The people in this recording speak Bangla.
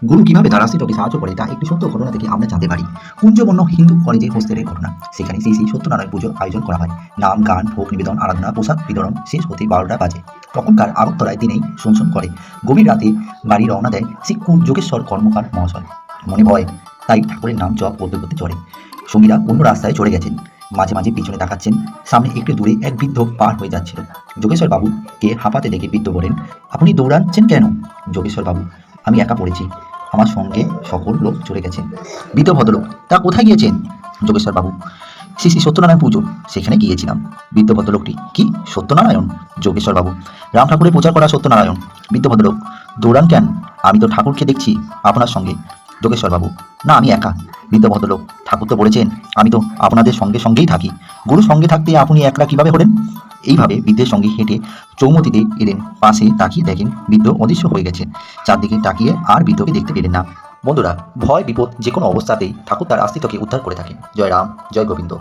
গুরু কিভাবে তার আশ্রিতকে সাহায্য করে তা একটি সত্য ঘটনা থেকে আমরা জানতে পারি। কুঞ্জবর্ণ হিন্দু কলেজে হোস্টেলের ঘটনা। সেখানে শ্রী শ্রী সত্যনারায়ণ পুজোর আয়োজন করা হয়। নাম, গান, ভোগ নিবেদন, আরাধনা, প্রসাদ বিতরণ শেষ হতে 12টা বাজে। তখনকার আগরতলায় দিনেই শুনশুন করে। গভীর রাতে বাড়ি রওনা দেয় শিক্ষু যোগেশ্বর কর্মকার মহাশয়। মনে ভয়, তাই ঠাকুরের নাম জপ করতে করতে চলে। সঙ্গীরা অন্য রাস্তায় চলে গেছেন। মাঝে মাঝে পিছনে তাকাচ্ছেন। সামনে একটু দূরে এক বৃদ্ধ পার হয়ে যাচ্ছিল। যোগেশ্বর বাবুকে হাঁপাতে দেখে বৃদ্ধ বলেন, আপনি দৌড়াচ্ছেন কেন? যোগেশ্বর বাবু, আমি একা পড়েছি, আমার সঙ্গে সকল লোক চলে গেছেন। বৃদ্ধ ভদ্রলোক, তা কোথায় গিয়েছেন? যোগেশ্বর বাবু, শ্রী শ্রী সত্যনারায়ণ পুজো, সেখানে গিয়েছিলাম। বৃদ্ধ ভদ্রলোকটি, কি সত্যনারায়ণ? যোগেশ্বর বাবু, রাম ঠাকুরের প্রচার করা সত্যনারায়ণ। বৃদ্ধ ভদ্রলোক, দৌড়ান কেন? আমি তো ঠাকুরকে দেখছি আপনার সঙ্গে। যোগেশ্বর বাবু, না আমি একা। বৃদ্ধ ভদ্রলোক, ঠাকুর তো বলেছেন আমি তো আপনাদের সঙ্গে সঙ্গেই থাকি, গুরু সঙ্গে থাকতে আপনি একলা কিভাবে হলেন? এইভাবে বৃদ্ধের সঙ্গে হেঁটে চৌমতিতে এলেন। পাশে তাকিয়ে দেখেন বৃদ্ধ অদৃশ্য হয়ে গেছেন। চারদিকে তাকিয়ে আর বৃদ্ধকে দেখতে পেলেন না। বন্ধুরা, ভয় বিপদ যে কোনো অবস্থাতেই ঠাকুর তার আশ্রিতকে উদ্ধার করে থাকেন। জয় রাম, জয় গোবিন্দ।